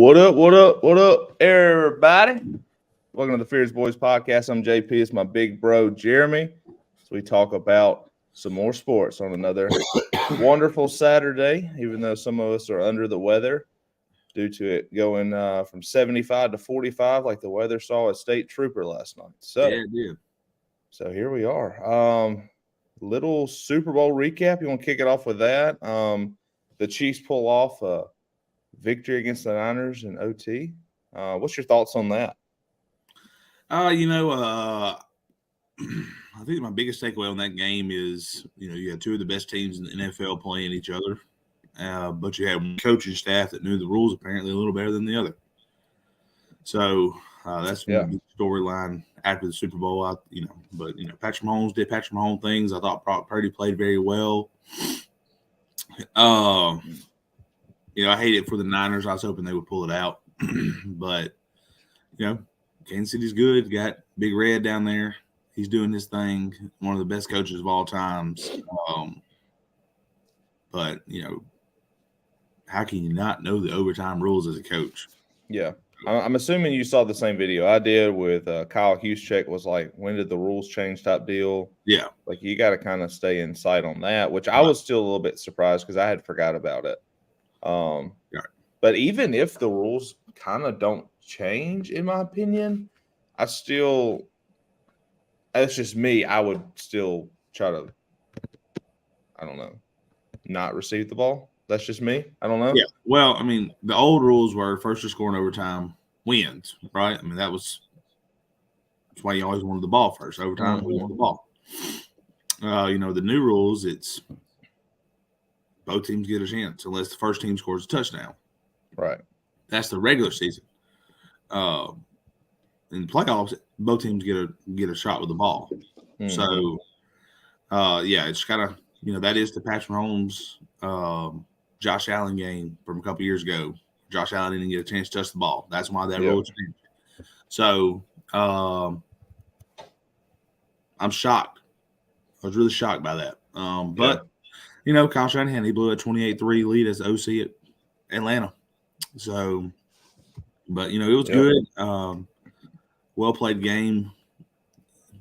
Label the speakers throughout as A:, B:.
A: What up, everybody? Welcome to the Fierce Boys Podcast. I'm JP. It's my big bro, Jeremy. So we talk about some more sports on another wonderful Saturday, even though some of us are under the weather due to it going from 75 to 45 like the weather saw a state trooper last night. So,
B: yeah, dude.
A: So here we are. Little Super Bowl recap. You want to kick it off with that? The Chiefs pull off a victory against the Niners in OT. What's your thoughts on that?
B: I think my biggest takeaway on that game is, you had two of the best teams in the NFL playing each other, but you had one coaching staff that knew the rules apparently a little better than the other. So that's been a big storyline after the Super Bowl. But Patrick Mahomes did Patrick Mahomes things. I thought Brock Purdy played very well. I hate it for the Niners. I was hoping they would pull it out, but Kansas City's good. Got Big Red down there. He's doing his thing. One of the best coaches of all times. But how can you not know the overtime rules as a coach?
A: Yeah. I'm assuming you saw the same video I did with Kyle Juszczyk. Was like, when did the rules change type deal?
B: Yeah.
A: Like, you got to kind of stay in sight on that, which I was still a little bit surprised because I had forgot about it. But even if the rules kind of don't change, in my opinion, it's just me. I would still try to, not receive the ball. That's just me. I don't know.
B: Yeah. Well, the old rules were first to score in overtime wins, right? that's why you always wanted the ball first. Overtime, we want the ball. The new rules, it's both teams get a chance unless the first team scores a touchdown.
A: Right.
B: That's the regular season. In playoffs, both teams get a shot with the ball. Mm-hmm. So, it's kind of that is the Patrick Mahomes, Josh Allen game from a couple years ago. Josh Allen didn't get a chance to touch the ball. That's why that rule changed. So, I'm shocked. I was really shocked by that. But Kyle Shanahan, he blew a 28-3 lead as OC at Atlanta. So, but it was good. Well played game.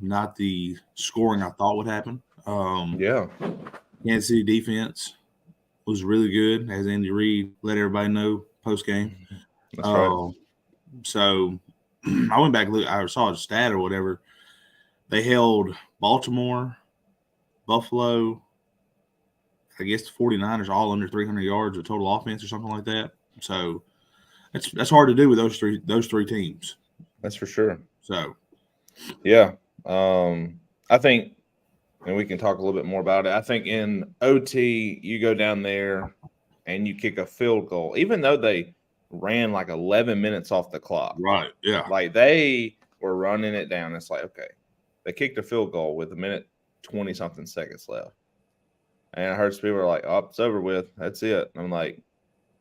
B: Not the scoring I thought would happen. Kansas City defense was really good, as Andy Reid let everybody know post game.
A: That's right.
B: So I went back and looked. I saw a stat or whatever. They held Baltimore, Buffalo, I guess the 49ers all under 300 yards of total offense or something like that. So that's hard to do with those three teams.
A: That's for sure.
B: So,
A: yeah, I think, and we can talk a little bit more about it. I think in OT, you go down there and you kick a field goal, even though they ran like 11 minutes off the clock.
B: Right. Yeah.
A: Like, they were running it down. It's like, okay, they kicked a field goal with 1:20-something seconds left. And I heard some people are like, oh, it's over with. That's it. And I'm like,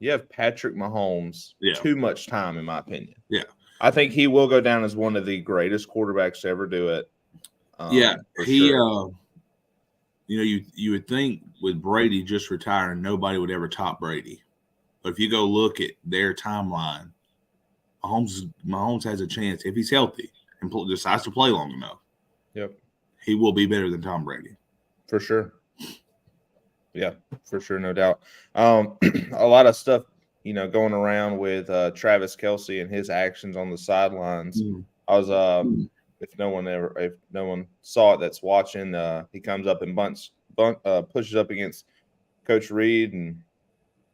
A: you have Patrick Mahomes too much time, in my opinion.
B: Yeah.
A: I think he will go down as one of the greatest quarterbacks to ever do it.
B: You would think with Brady just retiring, nobody would ever top Brady. But if you go look at their timeline, Mahomes has a chance, if he's healthy and decides to play long enough.
A: Yep. He
B: will be better than Tom Brady.
A: For sure. Yeah, for sure, no doubt. A lot of stuff, going around with Travis Kelce and his actions on the sidelines. I was if no one saw it that's watching, he comes up and pushes up against Coach Reid and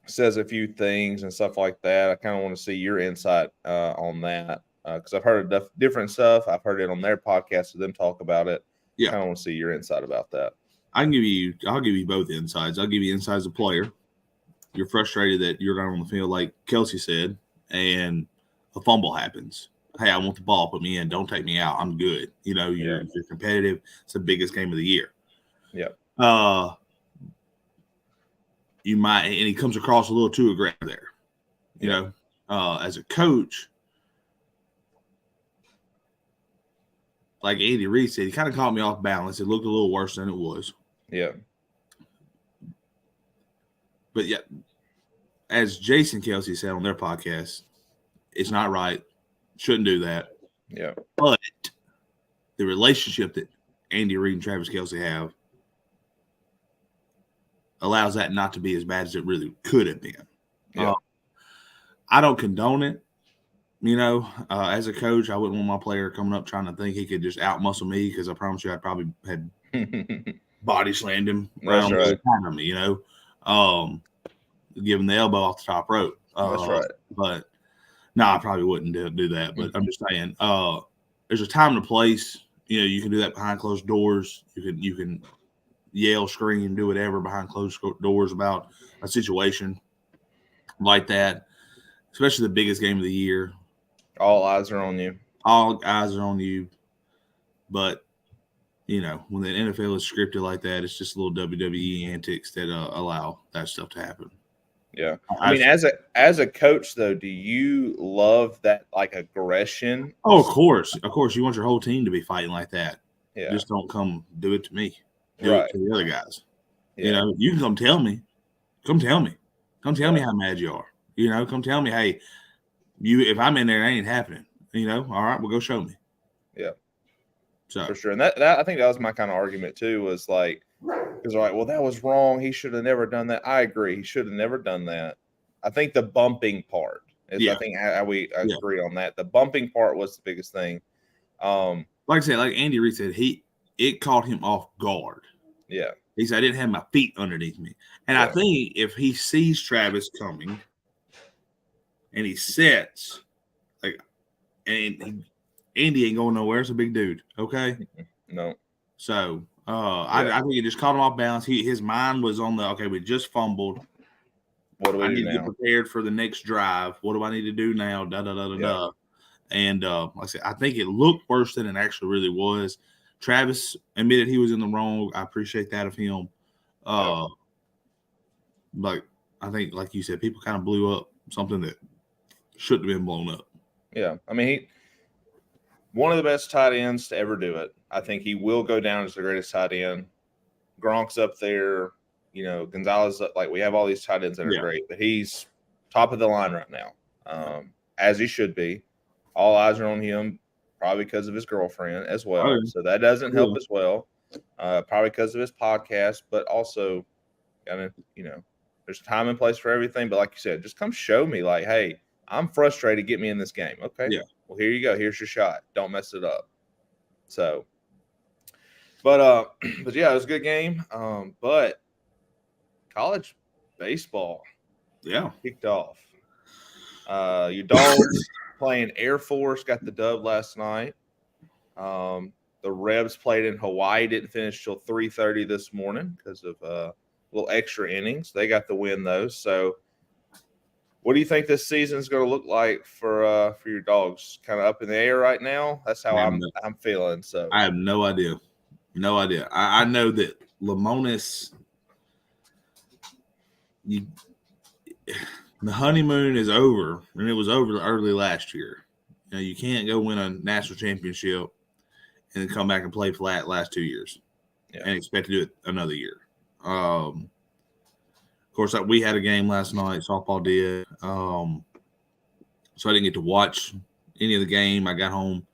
A: says a few things and stuff like that. I kind of want to see your insight on that because I've heard different stuff. I've heard it on their podcast of them talk about it.
B: Yeah,
A: I kind of want to see your insight about that.
B: I'll give you both insides. I'll give you insides as a player. You're frustrated that you're not on the field, like Kelce said, and a fumble happens. Hey, I want the ball. Put me in. Don't take me out. I'm good. You're competitive. It's the biggest game of the year.
A: Yeah.
B: You might, and he comes across a little too aggressive there. As a coach, like Andy Reid said, he kind of caught me off balance. It looked a little worse than it was.
A: Yeah.
B: But yeah, as Jason Kelce said on their podcast, It's not right. Shouldn't do that.
A: Yeah.
B: But the relationship that Andy Reid and Travis Kelce have allows that not to be as bad as it really could have been.
A: Yeah.
B: I don't condone it. As a coach, I wouldn't want my player coming up trying to think he could just outmuscle me, because I promise you I probably had body slammed him right on the other side of me, give him the elbow off the top rope.
A: That's right.
B: But no, I probably wouldn't do that. But I'm just saying, there's a time and a place. You can do that behind closed doors. You can yell, scream, do whatever behind closed doors about a situation like that, especially the biggest game of the year.
A: All eyes are on you.
B: All eyes are on you. But, when the NFL is scripted like that, it's just little WWE antics that allow that stuff to happen.
A: Yeah. I mean, as a coach, though, do you love that, like, aggression?
B: Oh, of course. Of course. You want your whole team to be fighting like that.
A: Yeah.
B: Just don't come do it to me. Do it to the other guys.
A: Yeah.
B: You can come tell me. Come tell me. Come tell me how mad you are. Come tell me, hey, if I'm in there, it ain't happening. All right, well, go show me.
A: Yeah.
B: So
A: for sure. And that I think that was my kind of argument too, was like, because they're like, well, that was wrong. He should have never done that. I agree. He should have never done that. I think the bumping part is, I think we agree on that. The bumping part was the biggest thing.
B: Like I said, like Andy Reid said, it caught him off guard.
A: Yeah.
B: He said, I didn't have my feet underneath me. And I think if he sees Travis coming and he sets, and Andy ain't going nowhere. It's a big dude. Okay.
A: No.
B: So I think it just caught him off balance. His mind was on we just fumbled.
A: What do we
B: I
A: do
B: need
A: now?
B: to get prepared for the next drive. What do I need to do now? Da. And like I said, I think it looked worse than it actually really was. Travis admitted he was in the wrong. I appreciate that of him. But I think, like you said, people kind of blew up something that shouldn't have been blown up.
A: Yeah. I mean, one of the best tight ends to ever do it. I think he will go down as the greatest tight end. Gronk's up there. Gonzalez, we have all these tight ends that are great, but he's top of the line right now, as he should be. All eyes are on him, probably because of his girlfriend as well. So that doesn't help as well, probably because of his podcast, but also, there's time and place for everything. But like you said, just come show me, like, hey, I'm frustrated. Get me in this game. Okay.
B: Yeah.
A: Well, here you go. Here's your shot. Don't mess it up. So, but yeah, it was a good game. But college baseball, kicked off. Your Dogs playing Air Force got the dub last night. The Rebs played in Hawaii, didn't finish till 3:30 this morning because of little extra innings. They got the win though. So, what do you think this season is going to look like for your Dogs? Kind of up in the air right now. That's how I'm feeling. So
B: I have no idea. No idea. I know that Lemonis, the honeymoon is over, and it was over early last year. You can't go win a national championship and then come back and play flat last 2 years and expect to do it another year. Of course, we had a game last night. Softball did. So I didn't get to watch any of the game. I got home,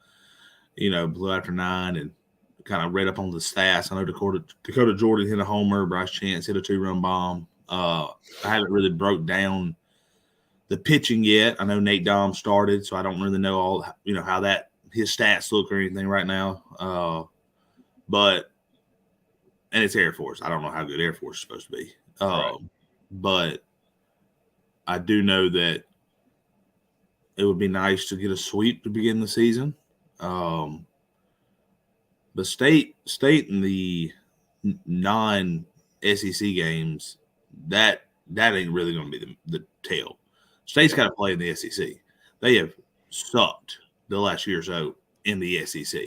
B: blew after 9 and kind of read up on the stats. I know Dakota Jordan hit a homer. Bryce Chance hit a 2-run bomb. I haven't really broke down the pitching yet. I know Nate Dom started, so I don't really know all how that his stats look or anything right now. But it's Air Force. I don't know how good Air Force is supposed to be. But I do know that it would be nice to get a sweep to begin the season. The state in the non-SEC games, that ain't really going to be the tale. State's got to play in the SEC. They have sucked the last year or so in the SEC.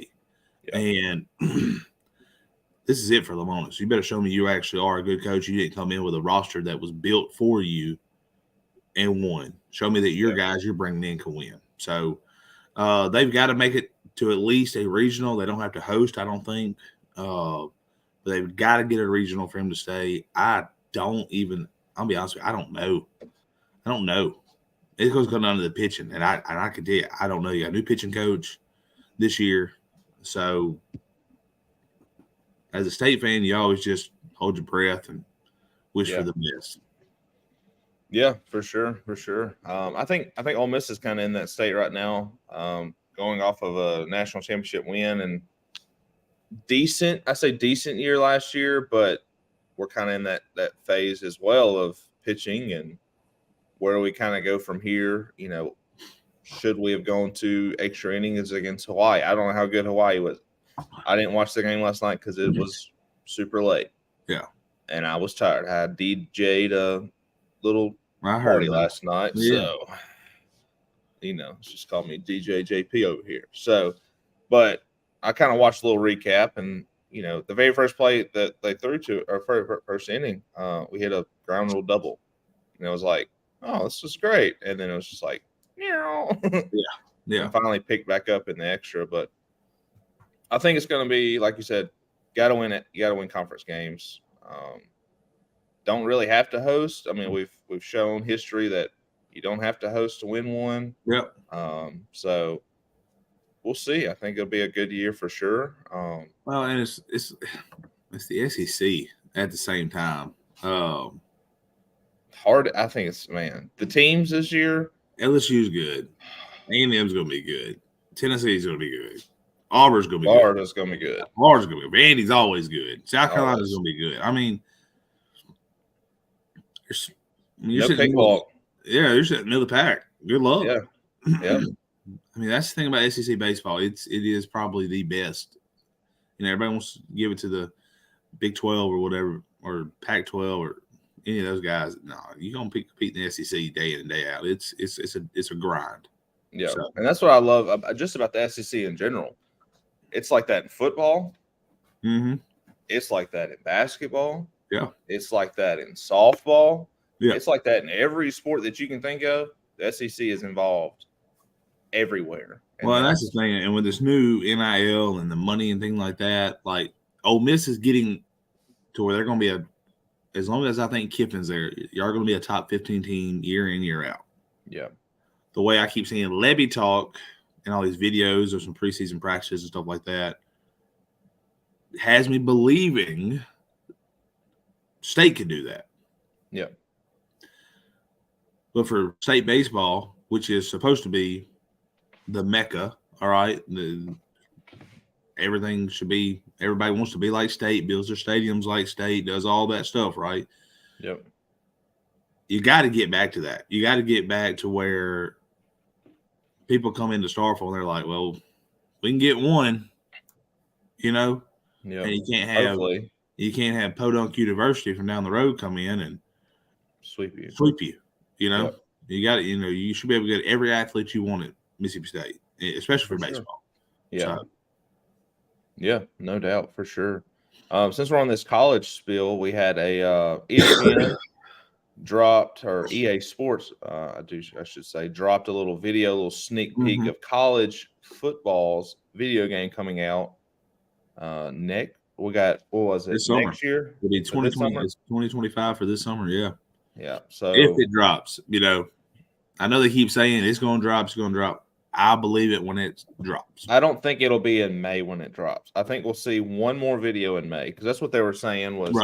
B: Yeah. And this is it for Lemonis. You better show me you actually are a good coach. You didn't come in with a roster that was built for you and won. Show me that your guys you're bringing in can win. So they've got to make it to at least a regional. They don't have to host, I don't think. But they've got to get a regional for him to stay. I'll be honest with you, I don't know. It goes down to the pitching, and I can tell you, I don't know. You got a new pitching coach this year, so as a State fan, you always just hold your breath and wish for the best.
A: Yeah, for sure. I think Ole Miss is kind of in that state right now, going off of a national championship win and decent. I say decent year last year, but we're kind of in that phase as well of pitching and where do we kind of go from here? You know, should we have gone to extra innings against Hawaii? I don't know how good Hawaii was. I didn't watch the game last night because it was super late.
B: Yeah,
A: and I was tired. I had DJ'd a little party last night, so just call me DJ JP over here. So, but I kind of watched a little recap, and the very first play that they threw to our first inning, we hit a ground rule double, and it was like, oh, this is great, and then it was just like, yeah. And finally picked back up in the extra, but I think it's going to be like you said, got to win it. You got to win conference games. Don't really have to host. I mean, we've shown history that you don't have to host to win one.
B: Yep.
A: So we'll see. I think it'll be a good year for sure.
B: Well, and it's the SEC at the same time.
A: Hard. I think the teams this year.
B: LSU's good. A&M's going to be good. Tennessee's going to be good. Auburn's going to be
A: Florida's going to be good.
B: Florida's going to be good. Vandy's always good. South Carolina's going to be good. I mean, you're sitting in the middle of the pack. Good luck.
A: Yeah.
B: I mean, that's the thing about SEC baseball. It is probably the best. Everybody wants to give it to the Big 12 or whatever, or Pac-12 or any of those guys. No, you're gonna compete in the SEC day in and day out. It's a grind.
A: Yeah, so. And that's what I love just about the SEC in general. It's like that in football.
B: Mm-hmm.
A: It's like that in basketball.
B: Yeah.
A: It's like that in softball.
B: Yeah.
A: It's like that in every sport that you can think of. The SEC is involved everywhere.
B: And that's the thing. And with this new NIL and the money and things like that, like Ole Miss is getting to where they're going to be as long as I think Kiffin's there, you're going to be a top 15 team year in, year out.
A: Yeah.
B: The way I keep seeing Levy talk and all these videos of some preseason practices and stuff like that has me believing State could do that.
A: Yeah.
B: But for State baseball, which is supposed to be the Mecca, all right, everybody wants to be like State, builds their stadiums like State, does all that stuff, right?
A: Yep.
B: You got to get back to that. You got to get back to where people come into Starkville and they're like, well, we can get one,
A: Yeah.
B: And you can't have Podunk University from down the road come in and
A: sweep you.
B: Yep. You got to, you should be able to get every athlete you want at Mississippi State, especially for baseball.
A: Yeah. So. Yeah, no doubt, for sure. Since we're on this college spiel, we had a ESPN dropped, or EA Sports, I should say, dropped a little video, a little sneak peek of college football's video game coming out. We got, what was it?
B: This summer.
A: Next year?
B: It'll be 2025 for this summer, yeah.
A: Yeah. So
B: if it drops, I know they keep saying it's going to drop. I believe it when it drops.
A: I don't think it'll be in May when it drops. I think we'll see one more video in May because that's what they were saying was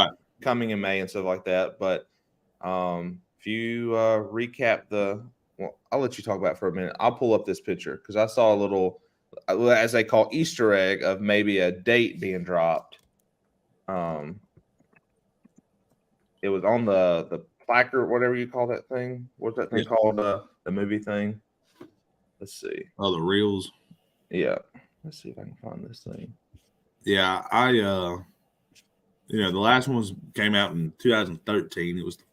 A: coming in May and stuff like that. But if you recap I'll let you talk about it for a minute. I'll pull up this picture because I saw a little, as they call Easter egg, of maybe a date being dropped. It was on the placard, whatever you call that thing. What's that thing called? The movie thing. Let's see.
B: Oh, the reels.
A: Yeah. Let's see if I can find this thing.
B: Yeah, the last one came out in 2013. It was the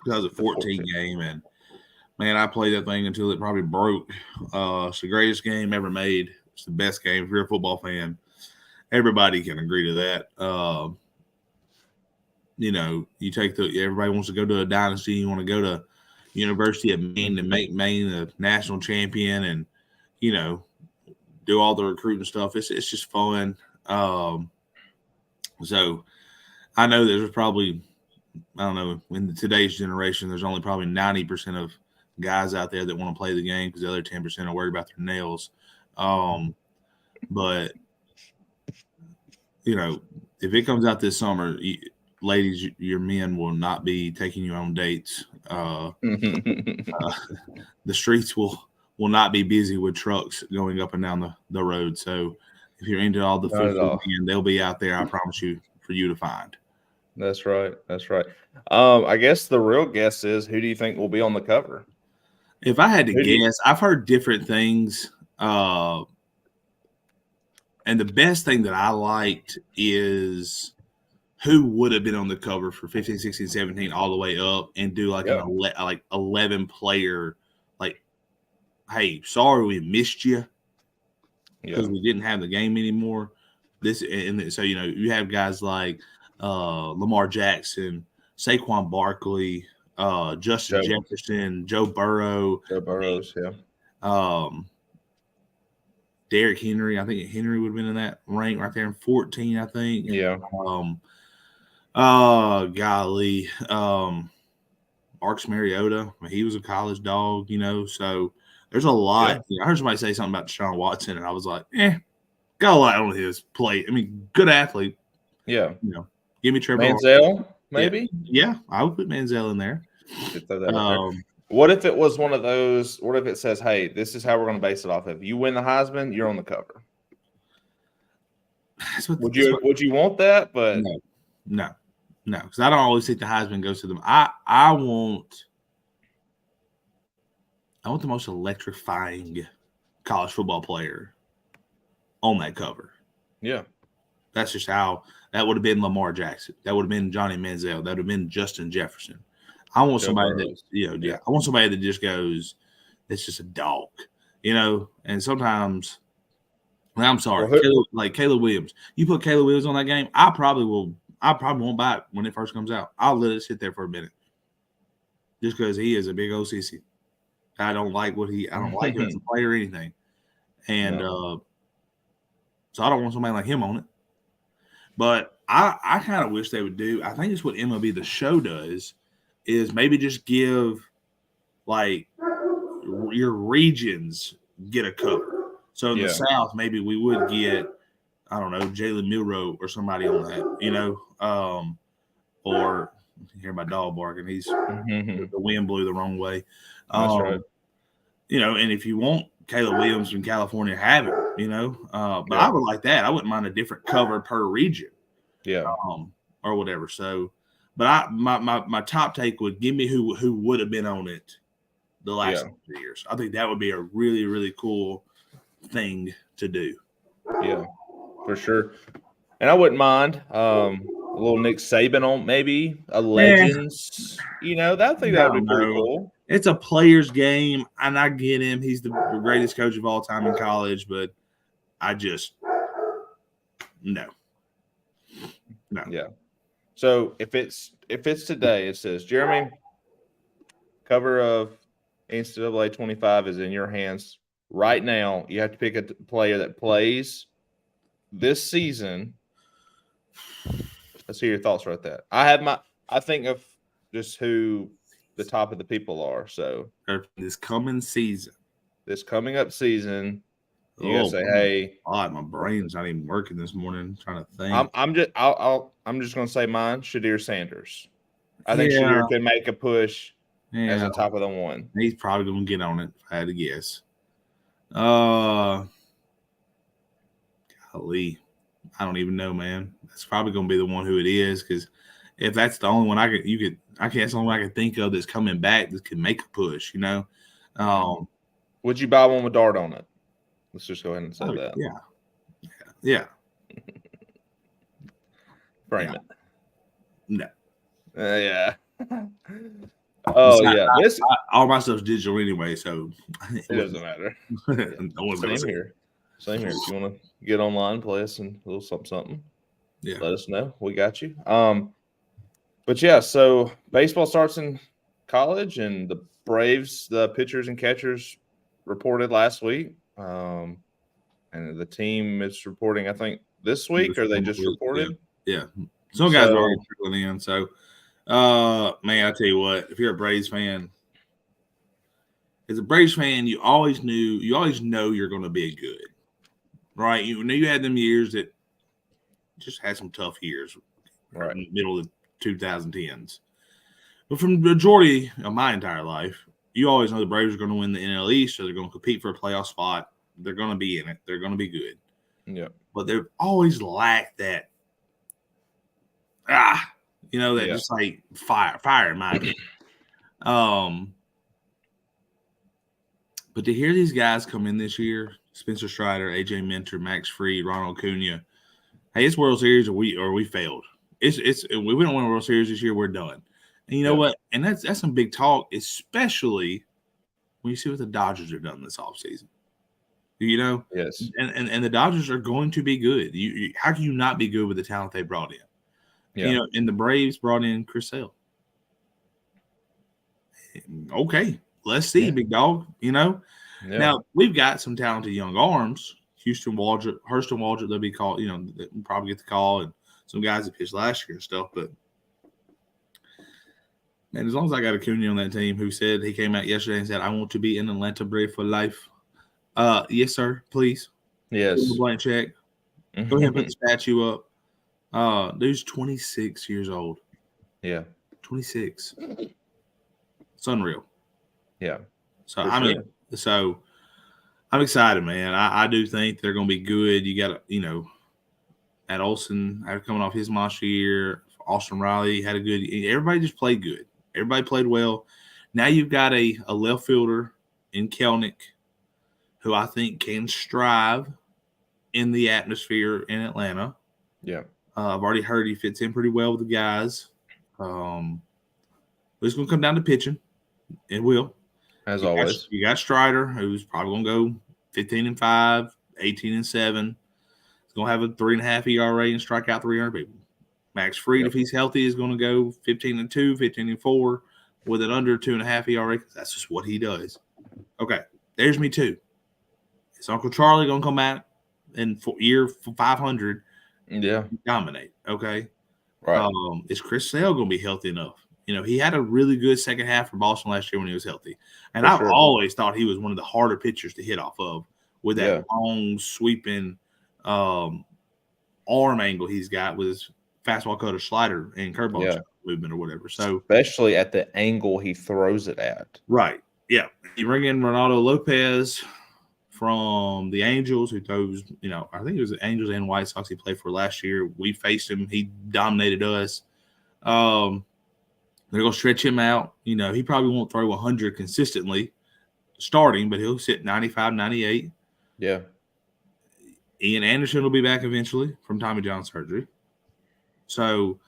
B: 2014 game, and man, I played that thing until it probably broke. It's the greatest game ever made. It's the best game if you're a football fan. Everybody can agree to that. You take everybody wants to go to a dynasty. You want to go to University of Maine to make Maine a national champion and, do all the recruiting stuff. It's just fun. So I know there's probably, I don't know, in today's generation, there's only probably 90% of guys out there that want to play the game because the other 10% are worried about their nails. But if it comes out this summer, ladies, your men will not be taking you on dates. The streets will not be busy with trucks going up and down the road. So if you're into all the football, they'll be out there, I promise you, for you to find.
A: That's right. That's right. I guess the real guess is, who do you think will be on the cover?
B: If I had to guess, I've heard different things. And the best thing that I liked is who would have been on the cover for 15, 16, 17 all the way up, and do like an 11 player, like, hey, sorry we missed you because we didn't have the game anymore. So you have guys like Lamar Jackson, Saquon Barkley, Justin Jefferson, Joe Burrow.
A: Joe Burrows,
B: Derrick Henry. I think Henry would have been in that rank right there in 14, I think.
A: Yeah.
B: Golly. Marcus Mariota. He was a college dog, so there's a lot.
A: Yeah.
B: I heard somebody say something about Deshaun Watson, and I was like, got a lot on his plate. I mean, good athlete.
A: Yeah.
B: Give me Trevor
A: Manziel, maybe?
B: Yeah, I would put Manziel in there.
A: What if it was one of those? What if it says, "Hey, this is how we're going to base it off of. You win the Heisman, you're on the cover." Would you want that? But
B: no, because I don't always think the Heisman goes to them. I want the most electrifying college football player on that cover.
A: Yeah,
B: that's just how that would have been. Lamar Jackson. That would have been Johnny Manziel. That would have been Justin Jefferson. I want somebody that, I want somebody that just goes, it's just a dog, and sometimes, I'm sorry, Caleb Williams. You put Caleb Williams on that game, I probably won't buy it when it first comes out. I'll let it sit there for a minute just because he is a big old sissy. I don't like him as a player or anything. And so I don't want somebody like him on it. But I kind of wish they would do, I think it's what MLB The Show does, is maybe just give, like, your regions get a cover. So in the South, maybe we would get, I don't know, Jalen Milroe or somebody on that, or you hear my dog barking. He's the wind blew the wrong way.
A: That's right.
B: And if you want Caleb Williams from California, have it, but I would like that. I wouldn't mind a different cover per region.
A: Yeah.
B: Or whatever. So, but my top take would give me who would have been on it the last 2 years. I think that would be a really, really cool thing to do.
A: Yeah, for sure. And I wouldn't mind a little Nick Saban on maybe a Legends. I think that would be pretty cool.
B: It's a player's game, and I get him. He's the greatest coach of all time in college, but I just no.
A: Yeah. So if it's today, it says, Jeremy, cover of NCAA 25 is in your hands right now. You have to pick a player that plays this season. Let's hear your thoughts about that. I think of just who the top of the people are. So
B: this coming
A: up season, you gotta say, hey.
B: My brain's not even working this morning. I'm trying to think.
A: I'm just gonna say mine, Shadir Sanders. I think Shadir can make a push as the top of the one.
B: He's probably gonna get on it, if I had to guess. Golly. I don't even know, man. That's probably gonna be the one who it is, because if that's the only one that's the only one I can think of that's coming back that can make a push,
A: Would you buy one with Dart on it? Let's just go ahead and say that.
B: Yeah.
A: Frame it.
B: No.
A: Yeah.
B: All my stuff's digital anyway, so
A: it doesn't matter. Same here. If you want to get online, play us and a little something, let us know. We got you. But yeah, so baseball starts in college, and the Braves, the pitchers and catchers, reported last week. And the team is reporting, I think, this week, or they just reported?
B: Yeah. Some guys are already trickling in. So, man, I tell you what, if you're a Braves fan, as a Braves fan, you always know you're going to be good, right? You knew you had them years that just had some tough years,
A: Right.
B: in the middle of the 2010s. But from the majority of my entire life, you always know the Braves are going to win the NL East, so they're going to compete for a playoff spot. They're going to be in it. They're going to be good.
A: Yeah.
B: But they've always lacked that, just like fire in my opinion. But to hear these guys come in this year, Spencer Strider, AJ Minter, Max Fried, Ronald Acuna, hey, it's World Series or we failed. We don't win a World Series this year, we're done. And you know what? And that's some big talk, especially when you see what the Dodgers have done this offseason. You know?
A: Yes.
B: And the Dodgers are going to be good. How can you not be good with the talent they brought in?
A: Yeah.
B: You know, and the Braves brought in Chris Sale. Okay, let's see, big dog. You know? Yeah. Now, we've got some talented young arms. Hurston Waldrop, they'll be called, you know, they'll probably get the call, and some guys that pitched last year and stuff. But, man, as long as I got Acuna on that team who said he came out yesterday and said, I want to be in Atlanta Brave for life. Yes, sir, please.
A: Yes.
B: Blank check. Go ahead and put the statue up. Dude's 26 years old.
A: Yeah.
B: 26. It's unreal.
A: Yeah.
B: So, I'm excited, man. I do think they're going to be good. You got to, you know, Matt Olson, after coming off his monster year, Austin Riley had a good – everybody just played good. Everybody played well. Now you've got a left fielder in Kelenic who I think can strive in the atmosphere in Atlanta.
A: Yeah.
B: I've already heard he fits in pretty well with the guys. But it's going to come down to pitching. It will.
A: As always.
B: You got Strider, who's probably going to go 15-5, 18-7. He's going to have a 3.5 ERA and strike out 300 people. Max Fried, if he's healthy, is going to go 15-2, 15-4 with an under 2.5 ERA because that's just what he does. Okay, there's me too. Is Uncle Charlie going to come out in year 500?
A: Yeah.
B: Dominate. Okay.
A: Right.
B: Is Chris Sale going to be healthy enough? You know, he had a really good second half for Boston last year when he was healthy. And I've always thought he was one of the harder pitchers to hit off of with that long, sweeping arm angle he's got with his fastball cutter slider and curveball movement or whatever. So
A: especially at the angle he throws it at.
B: Right. Yeah. You bring in Ronaldo Lopez from the Angels, who throws, you know, I think it was the Angels and White Sox he played for last year. We faced him. He dominated us. They're going to stretch him out. You know, he probably won't throw 100 consistently starting, but he'll sit 95, 98.
A: Yeah.
B: Ian Anderson will be back eventually from Tommy John surgery. So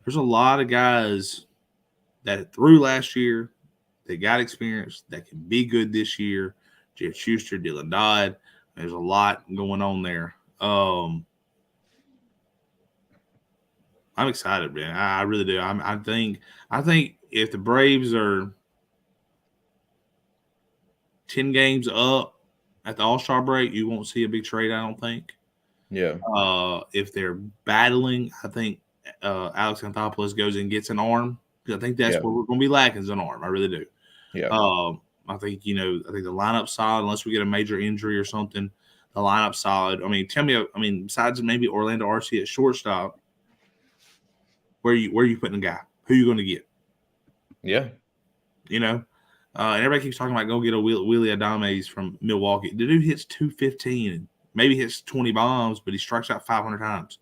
B: there's a lot of guys that threw last year, that got experience, that can be good this year. Jeff Schuster, Dylan Dodd. There's a lot going on there. I'm excited, man. I really do. I think if the Braves are 10 games up at the All-Star break, you won't see a big trade, I don't think.
A: Yeah.
B: If they're battling, I think Alex Anthopoulos goes and gets an arm. I think that's what we're going to be lacking is an arm. I really do.
A: Yeah.
B: I think the lineup's solid unless we get a major injury or something. The lineup's solid. I mean, besides maybe Orlando Arcia at shortstop, where are you putting a guy? Who are you going to get?
A: Yeah.
B: You know? And everybody keeps talking about go get a Willie Adames from Milwaukee. The dude hits 215 and maybe hits 20 bombs, but he strikes out 500 times.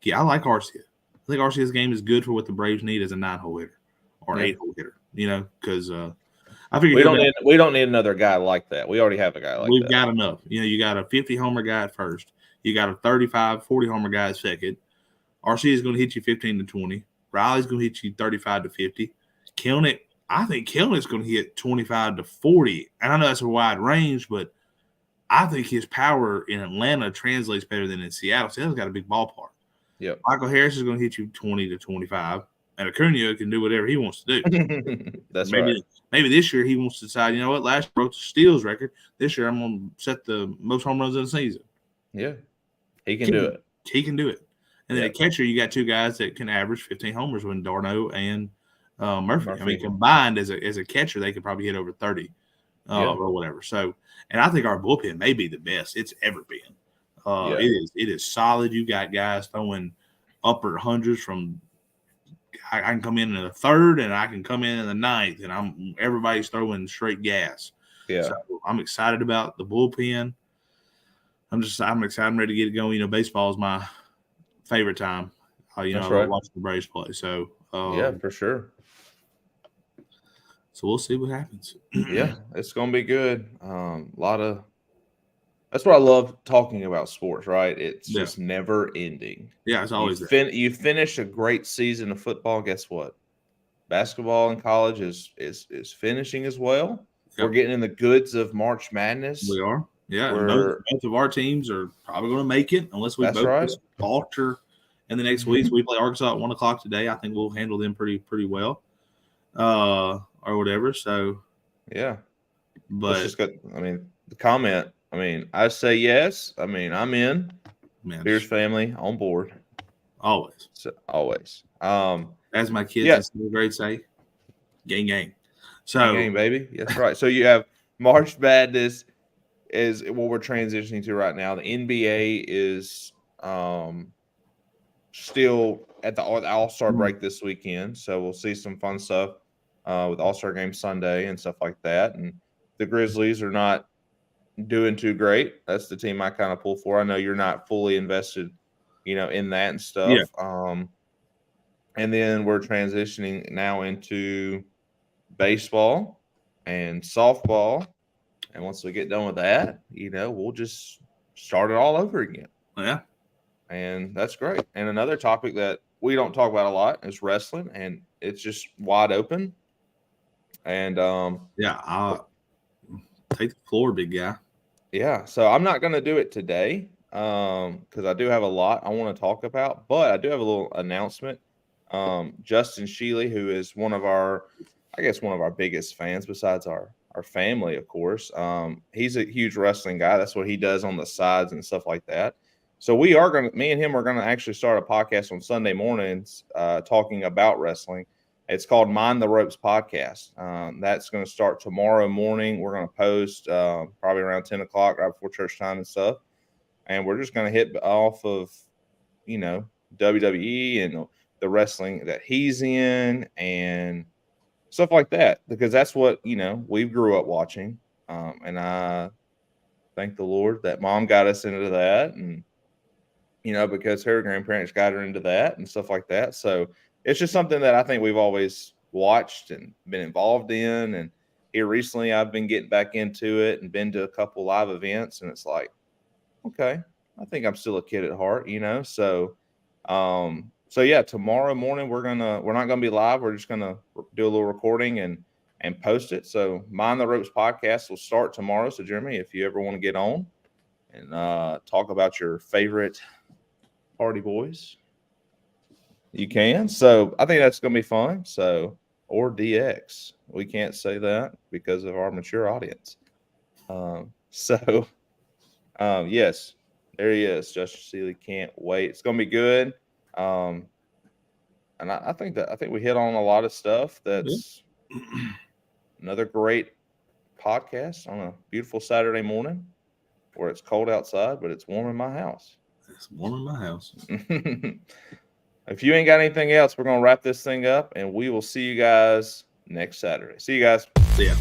B: Yeah, I like Arcia. I think Arcia's game is good for what the Braves need as a 9-hole hitter or 8-hole hitter, you know, because I figure
A: we don't need another guy like that. We already have a guy like that.
B: We've got enough. You know, you got a 50-homer guy at first. You got a 35, 40-homer guy at second. Arcia is going to hit you 15 to 20. Riley's going to hit you 35 to 50. I think Kelnic's going to hit 25 to 40. And I know that's a wide range, but I think his power in Atlanta translates better than in Seattle. Seattle's got a big ballpark.
A: Yep.
B: Michael Harris is going to hit you 20 to 25. And Acuna can do whatever he wants to do.
A: That's right.
B: Maybe this year he wants to decide, you know what, last year broke the steals record. This year I'm going to set the most home runs in the season.
A: Yeah. He can do it.
B: He can do it. And then at catcher, you got two guys that can average 15 homers when d'Arnaud and Murphy. I mean, combined as a catcher, they could probably hit over 30. or whatever. So, and I think our bullpen may be the best it's ever been. It is solid. You got guys throwing upper hundreds from. I can come in the third, and I can come in the ninth, and everybody's throwing straight gas.
A: Yeah,
B: so I'm excited about the bullpen. I'm excited. I'm ready to get it going. Baseball is my favorite time. I love watching the Braves play. So
A: for sure.
B: So we'll see what happens.
A: Yeah, it's gonna be good. That's what I love talking about sports, right? It's just never ending.
B: Yeah, it's always
A: you finish a great season of football. Guess what? Basketball in college is finishing as well. Yep. We're getting in the goods of March Madness.
B: We are. Yeah, both of our teams are probably going to make it unless we both falter in the next weeks. We play Arkansas at 1:00 today. I think we'll handle them pretty well, or whatever. So
A: yeah, but the comment. I say yes. I'm in. Beers family on board.
B: Always.
A: So, always.
B: As my kids in 7th grade say, gang. So
A: gang, baby. That's right. So you have March Madness is what we're transitioning to right now. The NBA is still at the All-Star break this weekend. So we'll see some fun stuff with All-Star Game Sunday and stuff like that. And the Grizzlies are not doing too great. That's the team I kind of pull for. I know you're not fully invested, in that and stuff.
B: Yeah.
A: And then we're transitioning now into baseball and softball. And once we get done with that, we'll just start it all over again.
B: Yeah.
A: And that's great. And another topic that we don't talk about a lot is wrestling, and it's just wide open. And
B: I'll take the floor, big guy.
A: Yeah, so I'm not going to do it today because I do have a lot I want to talk about, but I do have a little announcement. Justin Sheely, who is one of our biggest fans besides our family, of course. He's a huge wrestling guy. That's what he does on the sides and stuff like that. So me and him are going to actually start a podcast on Sunday mornings talking about wrestling. It's called Mind the Ropes Podcast. That's going to start tomorrow morning. We're going to post probably around 10 o'clock right before church time and stuff. And we're just going to hit off of, WWE and the wrestling that he's in and stuff like that, because that's what, we grew up watching. And I thank the Lord that Mom got us into that, and, because her grandparents got her into that and stuff like that. So it's just something that I think we've always watched and been involved in. And here recently I've been getting back into it and been to a couple live events, and it's like, okay, I think I'm still a kid at heart, So, tomorrow morning we're not gonna be live. We're just gonna do a little recording and post it. So Mind the Ropes Podcast will start tomorrow. So Jeremy, if you ever want to get on and talk about your favorite party boys, you can. So I think that's gonna be fun. So, or DX, we can't say that because of our mature audience. Yes, there he is. Justin Seeley, can't wait. It's gonna be good. And I think we hit on a lot of stuff. That's another great podcast on a beautiful Saturday morning where it's cold outside, but it's warm in my house.
B: It's warm in my house.
A: If you ain't got anything else, we're going to wrap this thing up, and we will see you guys next Saturday. See you guys.
B: See ya.